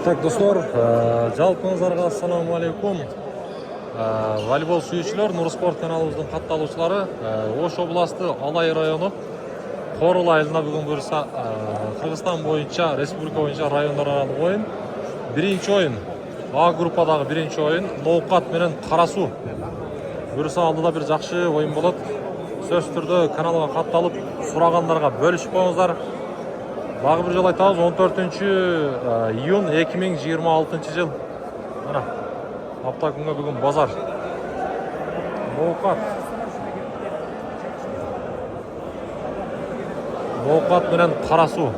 Так, достар, жалпыңыздарга ассаламу алейкум. Волейбол сүйүүчүлөр, Нур Спорт каналыбыздын катталуучулары, Ош областы Алай району Корул айылында бүгүн буюрса Кыргызстан боюнча, республика боюнча райондар аралык оюн. Биринчи оюн, А группадагы биринчи оюн Ноокат менен Кара Суу. Буюрса алдыда бир жакшы оюн болот. Сөзсүз түрдө каналга катталып, сурагандарга бөлүшүп коюңуздар. Дагы бир жолу айтабыз, 14-июнь 2026 жыл. Мына апта күнгө бүгүн базар. Ноокат менен Кара Суу.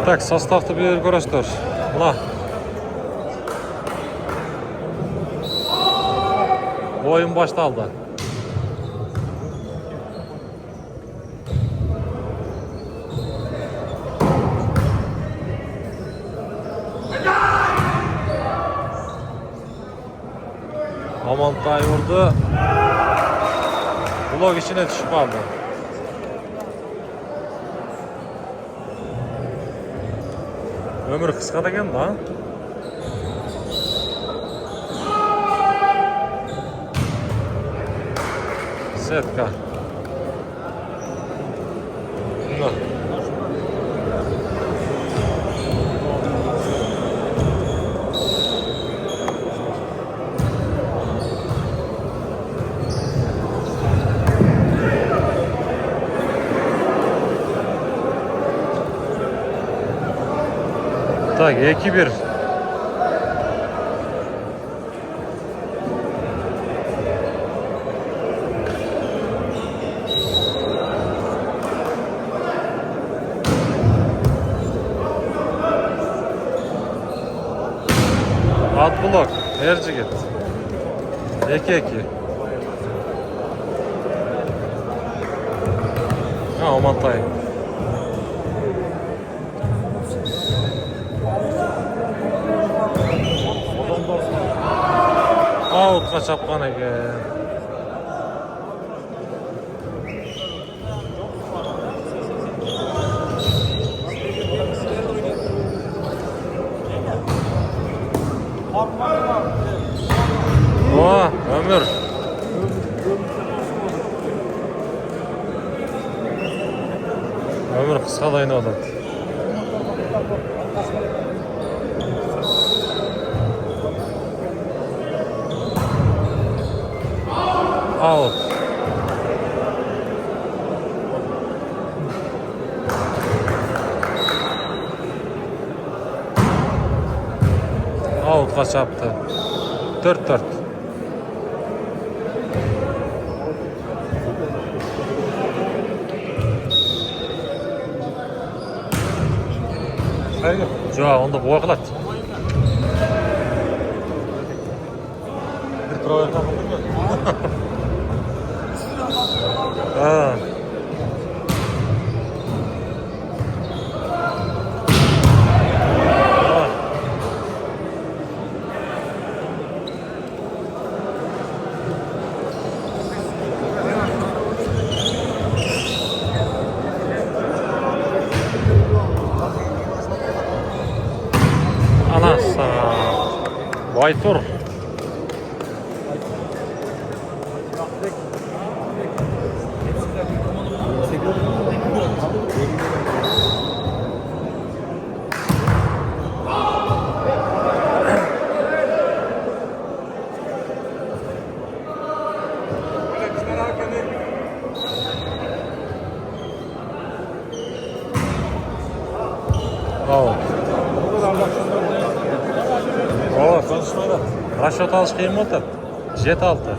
Так, составты бир көрөсүздөр. Мына oyun başlandı. Amantay vurdu. Blok içine düşüp aldı. Ömür kıska da geldi ha. Сетка. No. Так, 2-1. At blok, Ercigit. 2-2. Ha, Amantay. Out'a çapkan ekan. Oha, Ömür. Ömür kısa da oynadı. Out. Out'a çaptı. 4-4. Joa, onda boğa kılat. Bir krovaya takıldı mı? Ha. Anasana. Baytur. Ооба, конuşmayla. Расчет алыш кыйын болуп атат. 7-6.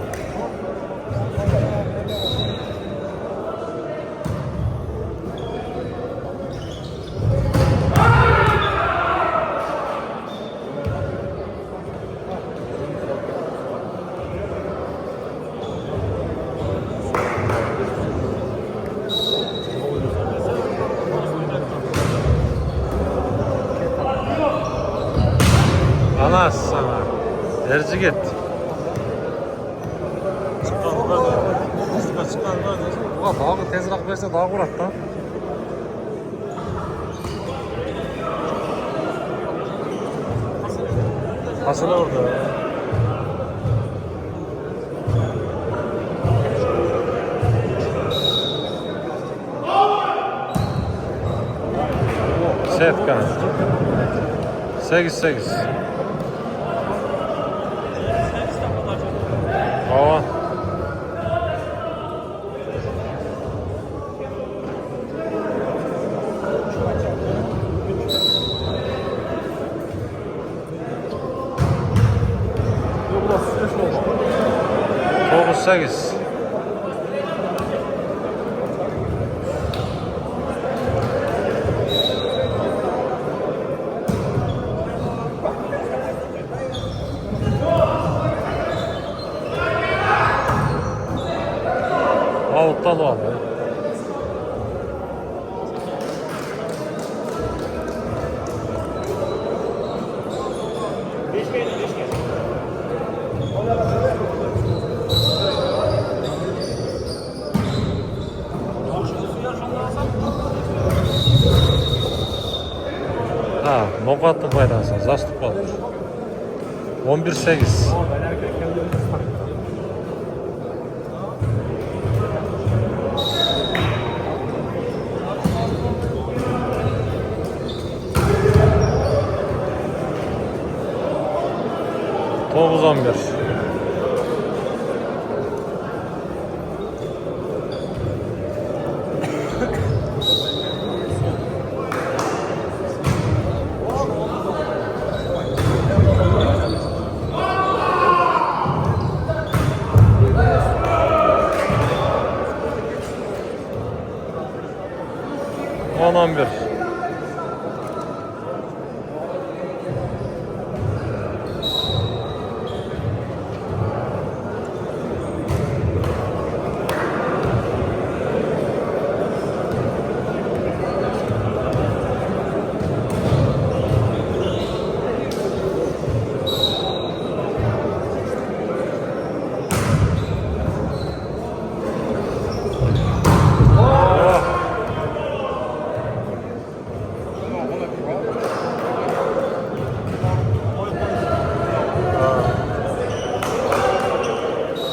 Anasana. Ercigit. Çıkan var. Çıkan var. Dağı tezrak verse daha kurat da. Hasılı orada. Setka. 8. Hava. Toğuz 8. Avuttan var. Ha, nokattın faydası. Zastupal. 11-8. Toğuz 11. On 11.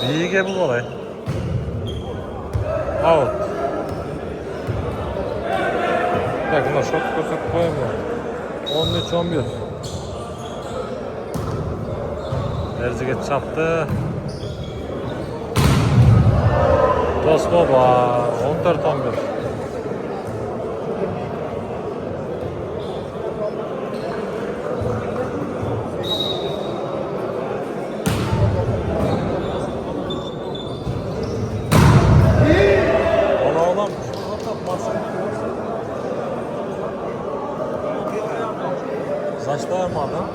İyi bu olay. Out. Bak buna şok koysak koyamıyor. 13-11. Erziget çaptı. Tosbaba 14-11. Zaçlar mı adam?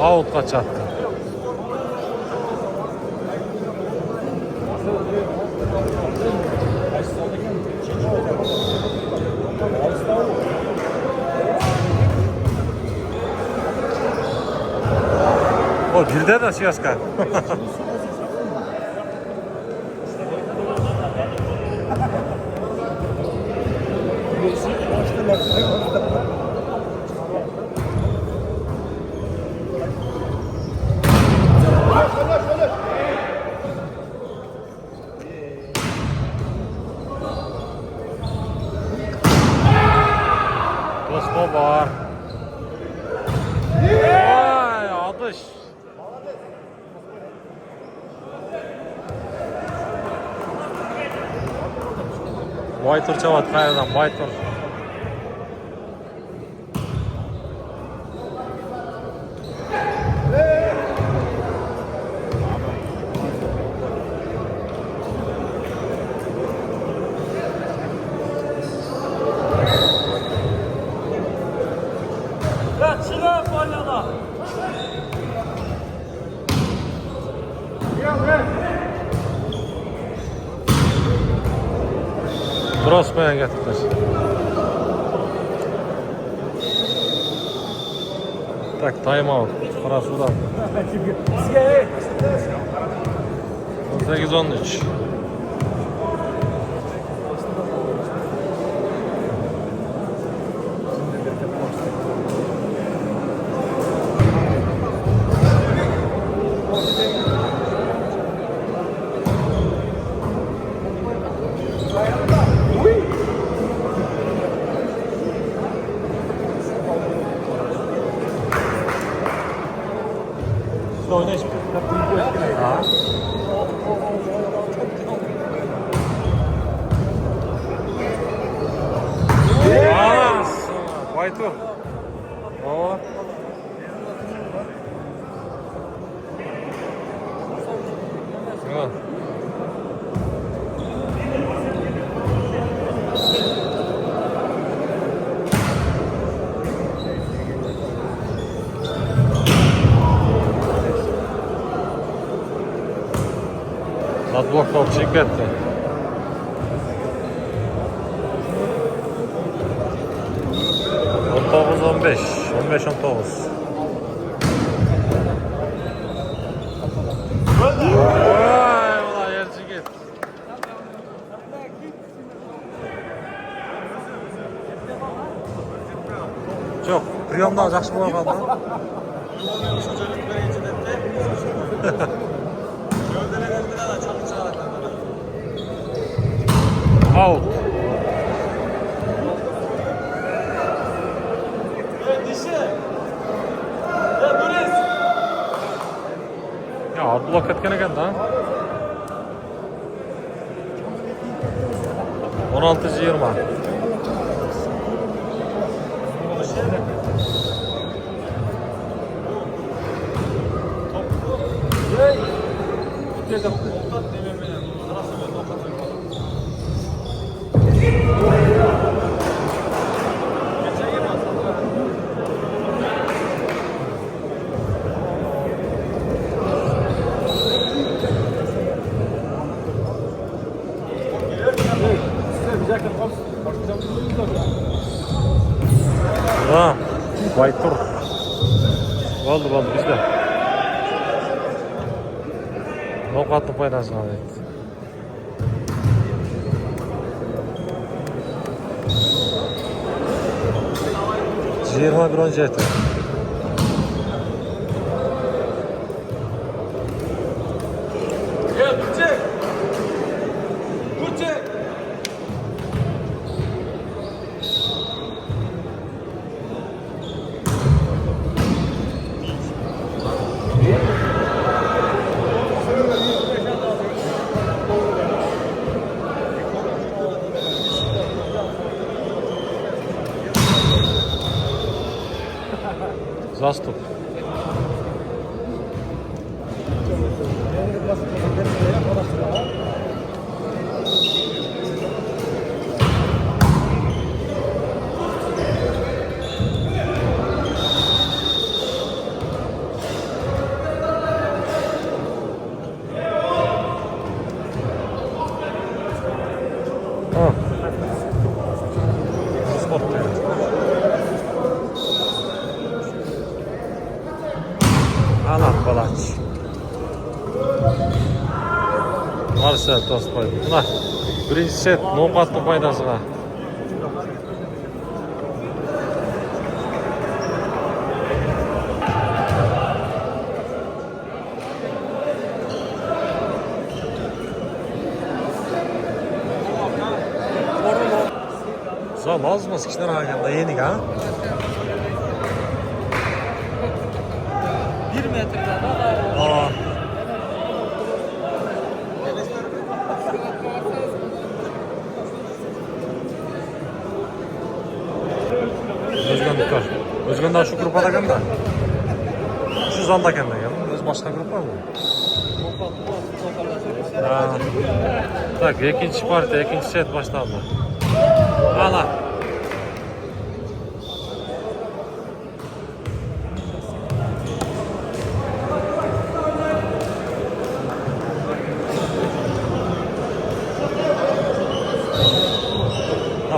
Out kaç attı? O birde de şiyaska. Tosma var. Vay atış. Baytur çavat kayadan Baytur. Brosma'ya getirdiler. Tak time out. Karasu'dan. 18-13. Oynayış. Ha. Baytur. O. Yok. Adblok top çıkıp etti. On 15, 15 19. Vay ulan yerci git. Çok, priyomdan жақсы бола қалды. Out. Ya blok etken ekan da. 16-20. Ha, Baytur. Oldu bizde. Noqatni foydasini olaylik. Жиырма bir 17. Заступ. Спорт. Ana balaç. Marcel Tospoy. Buna birinci set noqatni foydasiga. Sağ lazım kichkina raqamda yenik ha. 1 metreden da Aa. Özgündükler. Özgündükler şu grupada ekan da. Şu zalda ekan da. Öz başka grup var mı? Ha. Tak, ikinci partiya, ikinci set başlandı. Ana.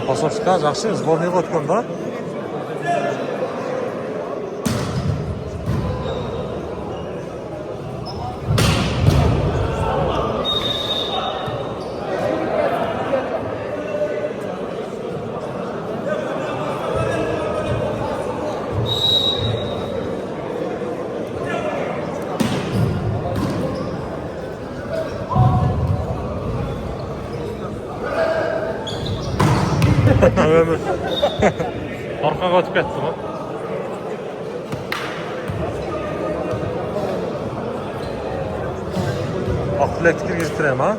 Pasovska жақсы, сборныйға өткен да. Ömür. Arkaga ötüp ketdi bu. Akılektir girtireyim ha.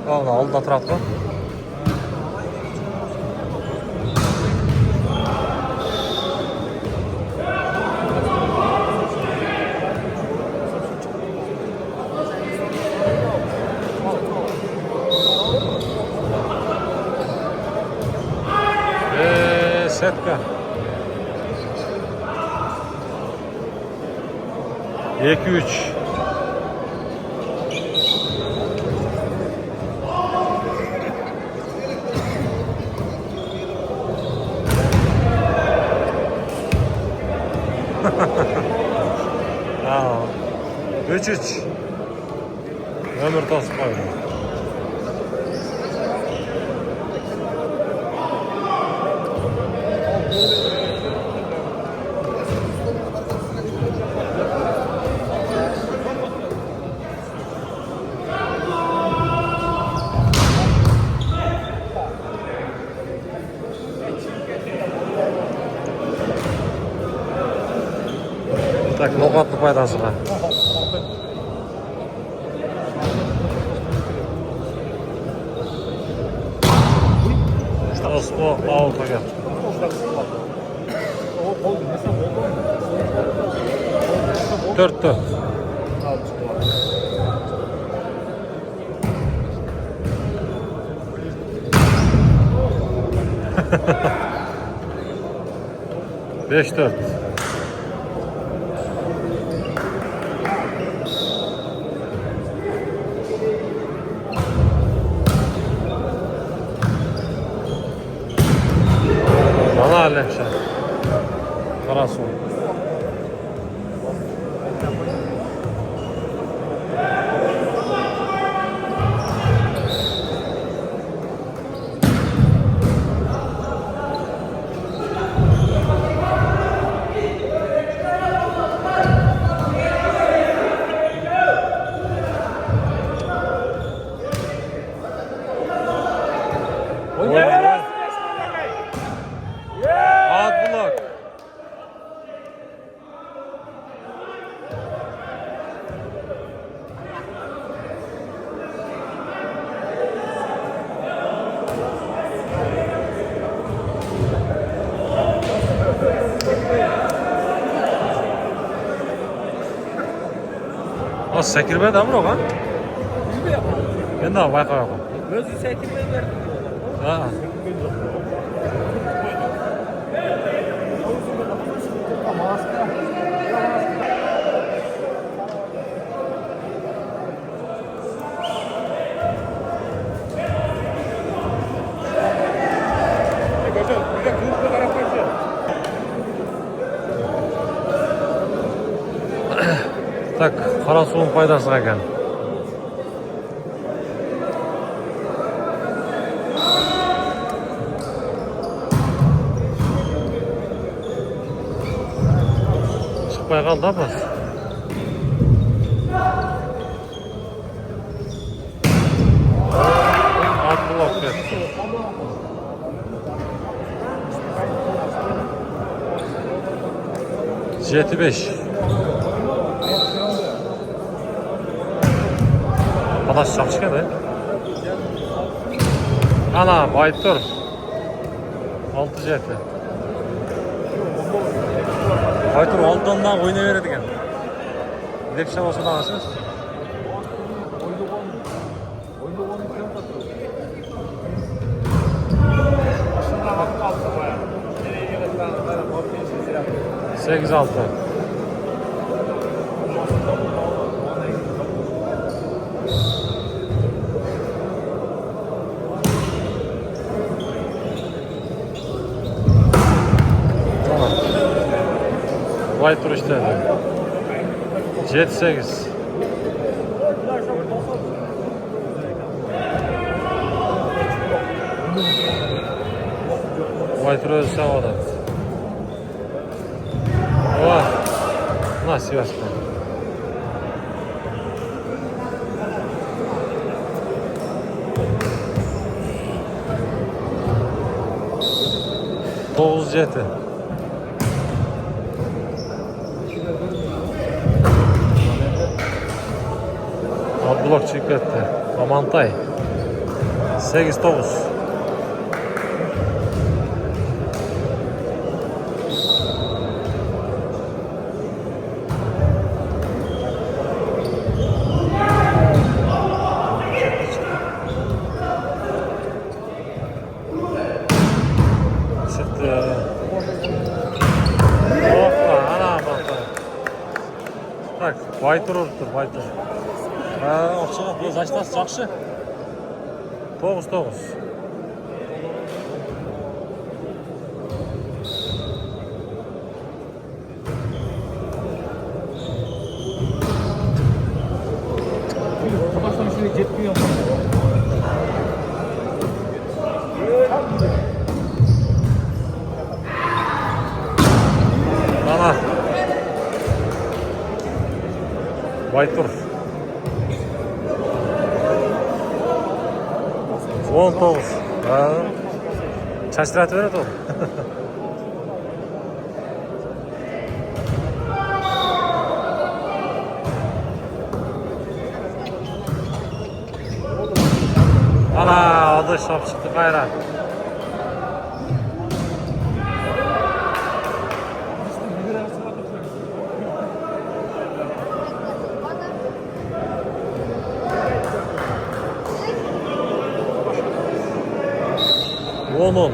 Al aldı atrafı. Setka. 2-3. Ha. 3-3. Ömür tasıp koydu. Так, нокаутный пайдасы бар. Осмо аутқа. 4-4. Beş dört. Bana Alemşah. Karasu. Sekirmedi ama o kan. Ben de bayka yok. Özü sekirmedi verdim. Ha. Так, Karasu'nun faydasına gel. Çıkmaya kaldı ama. Atlı etti. Jeti 5. Adaş çapışkan da. Ana bayıttır. 6 jeti. Bayıttır 6'dan oynayıverdi ekan. Lepşe olsa da anasınız. Sekiz altı. Tamam. Vay tur işte. Jet 8. Vay tur özü havada. Oha. Nasıl yapsın? 9-7. Abdullah Çiklet'te. Amantay. 8-9. Çıktı. Hoppa, ana Amantay. Tak, Baytur uruptur, Baytur. Okçaға көз açtасы жақшы. 9-9. Baştan şimdi jetmiyor. Ana. Baytur. 19. Çaştıratı verir o. Ana, o da şap çıktı gayra. Onun.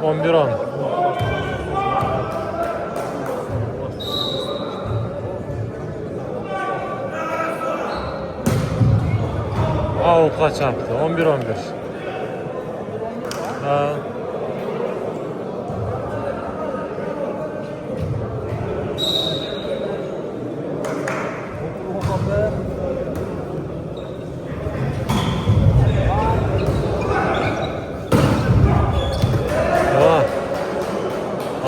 On bir on. Kaç yaptı? 11-11. Ha.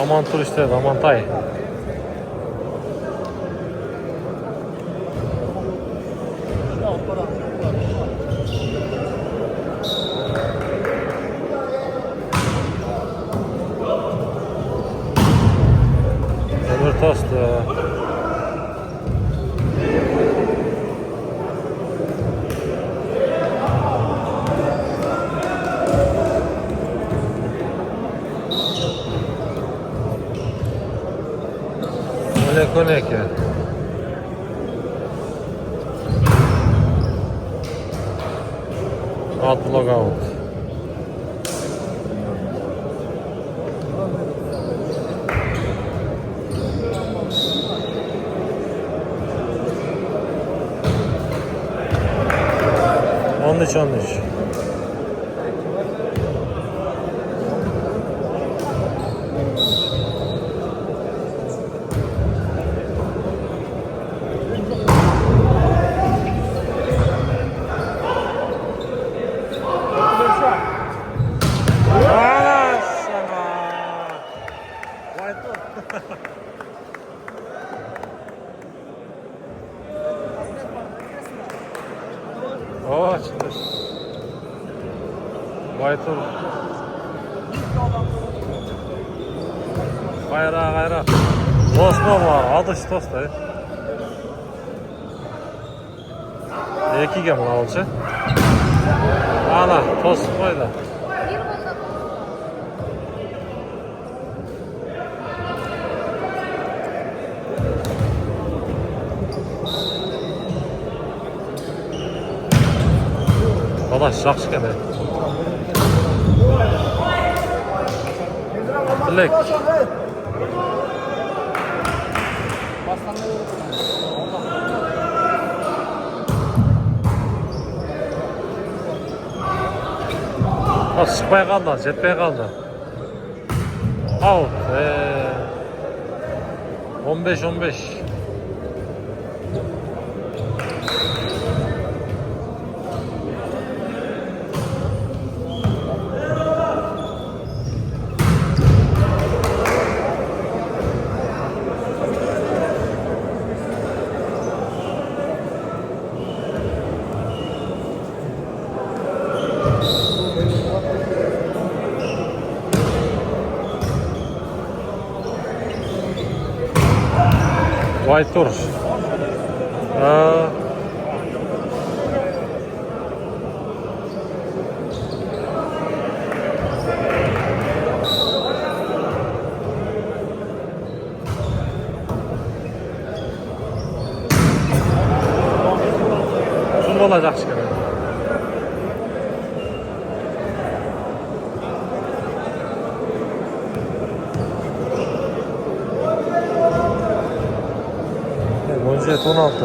Aman tur işte, Amantay. Ömür tostu. Koneke. Out logout. On üç. O çıktı. Baytur. Gayra. Osman var. Adış tost da. 2 mı alçı? Ana tost koydu. Dadaş жақсы екен. Bilek. Шықпай қалды, жетпей қалды. Ау, 15-15. Vaytur. Uzun olacak şimdi. Gonjet 16.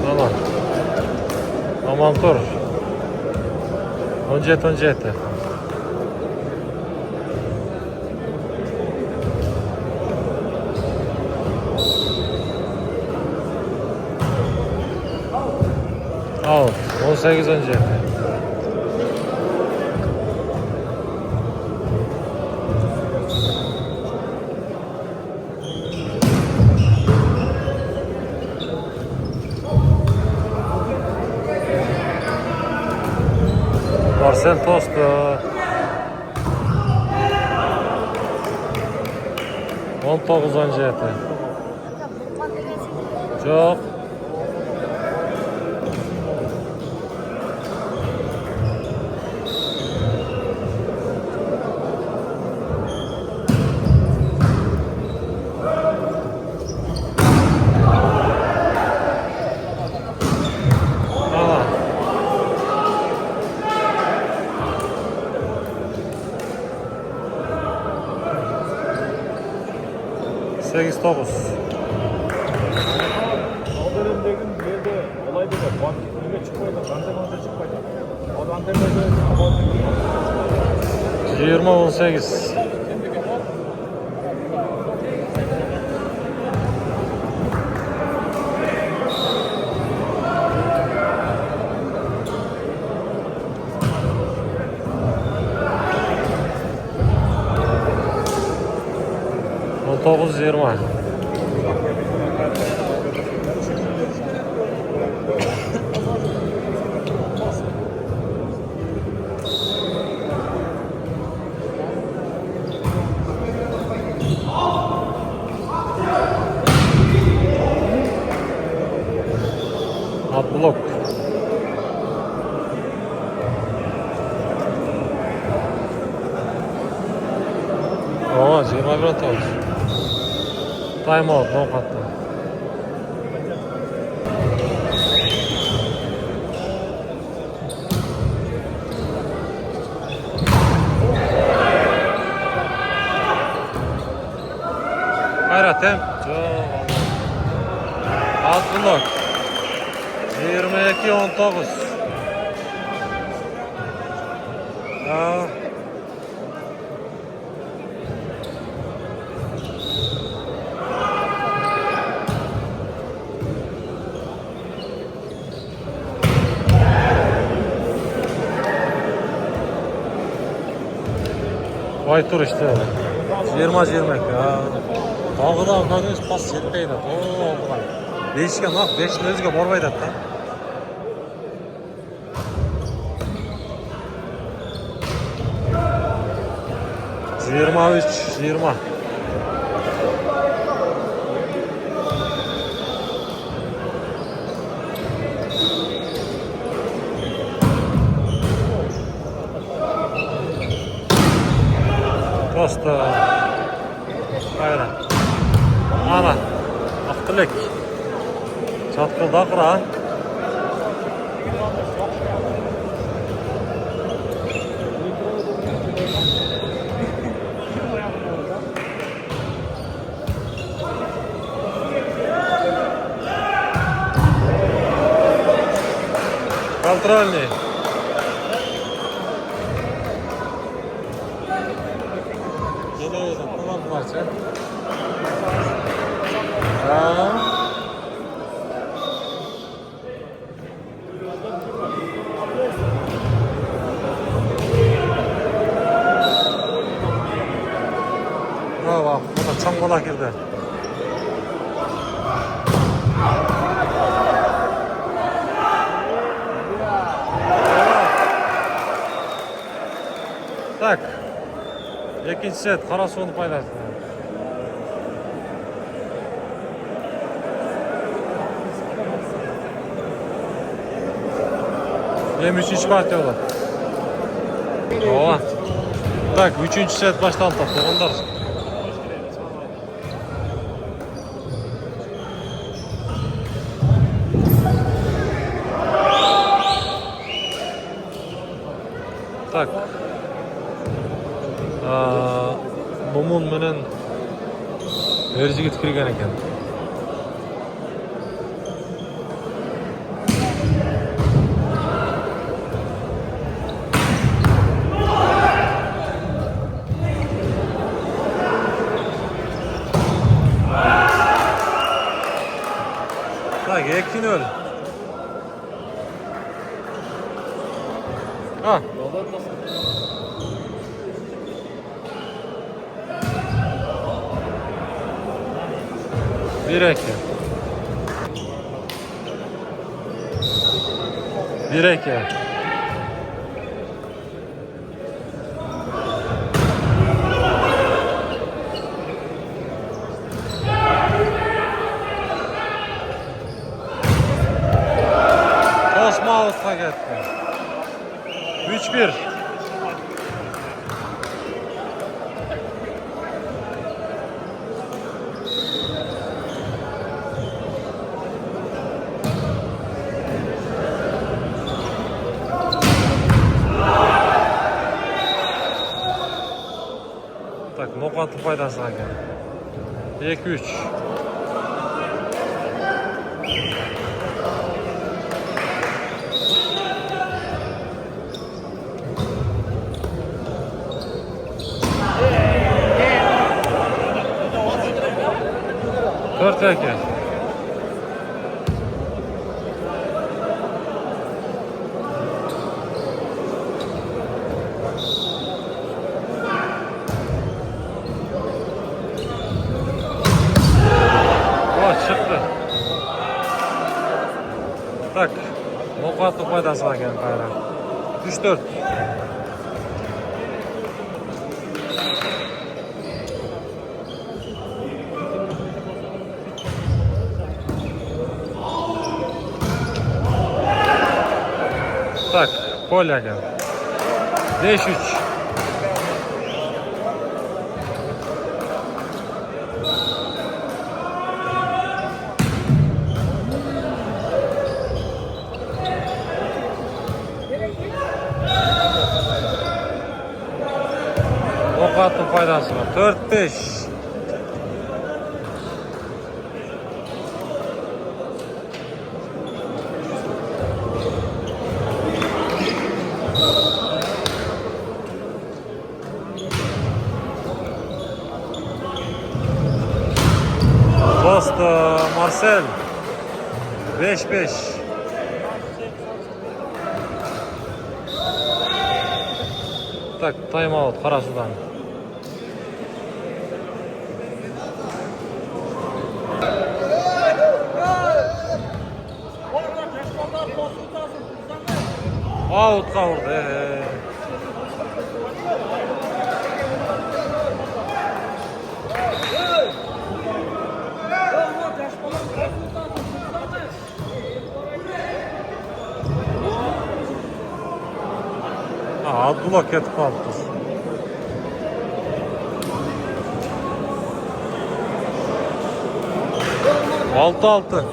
Tamam. Tamam dur. Gonjet 17. Al. 18 17. Marcel Tost. On dokuz on yedi. Çok. Aha. 8 9. Aldırımdaki yerde olay bir de önüme çıkmaydı. Antrenmanca çıkmaydı. O da antrenmanca 20 18. On dokuz 20. Blok. Oo, 21 atıyoruz. Time out, no kattı. Hayrat hem. Alt blok. 22 19. Vay tur işte. 20-20 ya. Dağıdan kadınız pas yetmeydi. Oo, oldular. Değişken bak, 5'in özüge borbaydı hatta. Yirmi üç, 20. Tosta. Hayır. Ana. Aktılık. Çatkılda kıra. Контрольный. Geliyor, tamam parça. Bak, bu da çangola girdi. Tak. Екінші сет Қарасуның пайдасы. Hem üçüncü partiya olur. Ova. Так, üçüncü set başlandı. Onlar. Так. Mumun menen Erjigit kirgen eкен. Так, 2-0. Ha. Bir eke. Bir eke. Osman Ağustos'a gitti. 3-1. Так, нокаутның пайдасына келді. 2-3. Dört eke. Çıktı. Tak. Nokatlı faydasına geldi kayran. 3-4. Так, Коля geldi. 5-3. Nokatın faydası var. 4-5. Dost Marcel 5-5. Так, тайм-аут Қарасудан. Аутқа ұрды. Abdullah ketip kaldı. Altı.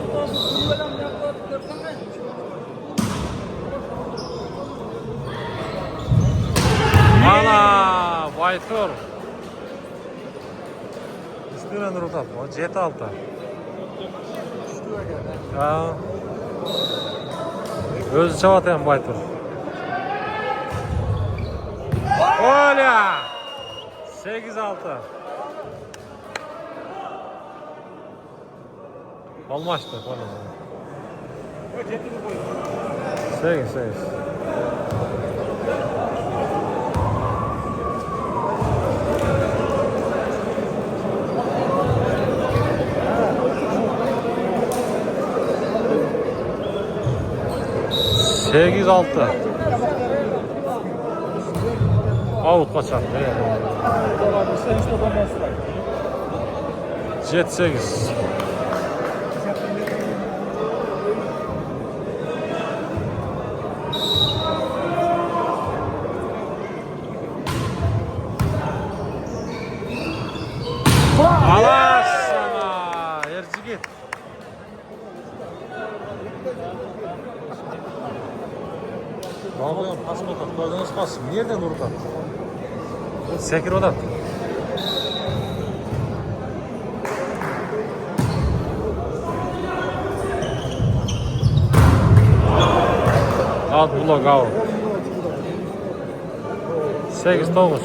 Ana, Baytur. Üstüne Nurullah. O 7-6. Ha. Özü çabatayan Baytur. Oля! 8-6. Almıştı falan. 8. Avutqa çaktı. Sen işte adamdan sırayı. 7-8. Alas sana. Ercigit. Ne yapıyorsun? Pas mı atat? Gördünüz pas. Nereden vurdu? Sekir odat. Alt blok out. 8-9.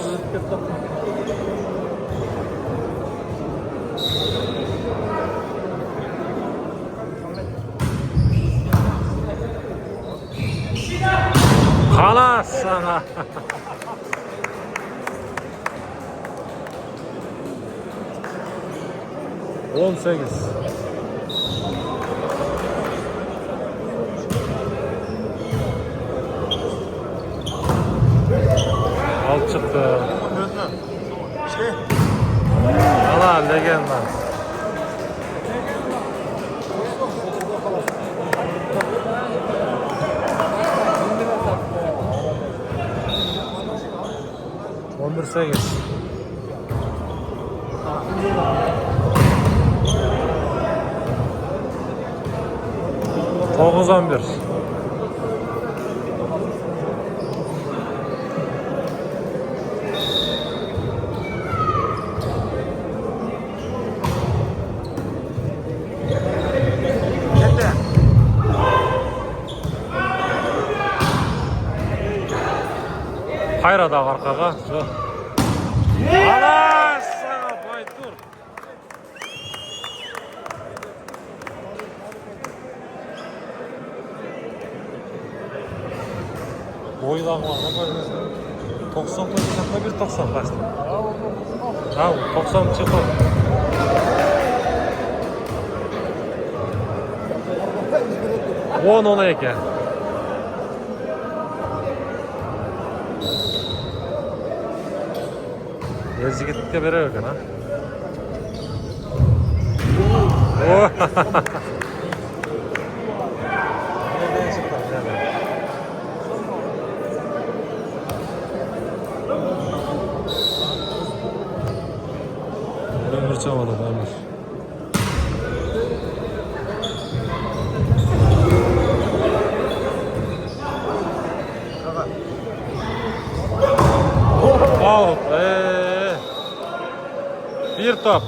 Kalas sana. On sekiz. Alt çıktı. Valla legenda. On bir sekiz. Dokuz on bir. Hayra da arkaga. Çok. Alas sana Baytur. Boydan var. Ne koyuyorsun? 90 koyacakla bir 90 kaçtı. Tamam 90 çıktı. Ona eken. Ezgitlikte beri yok ha. Nereden çıktı? Ömür çamalı ömür. Out. Bir top.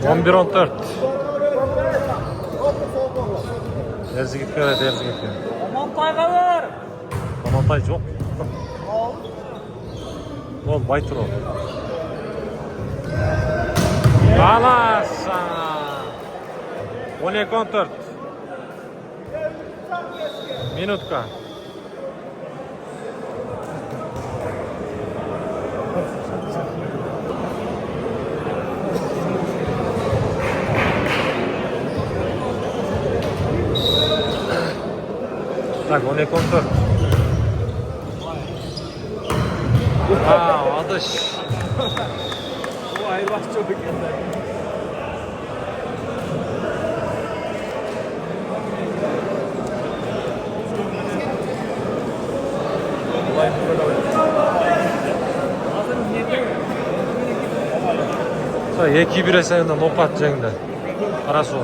On bir 14. Dersi gitmiyor, dersi gitmiyor. Amantay kalır. Amantay çok. Oğlum Baytur o. Alas sana. 12-14. Minutka. Tak, 12-14. Adış. Bu ayvaz çok güzel. Eki bir eserinden nokat jengde. Qarası o.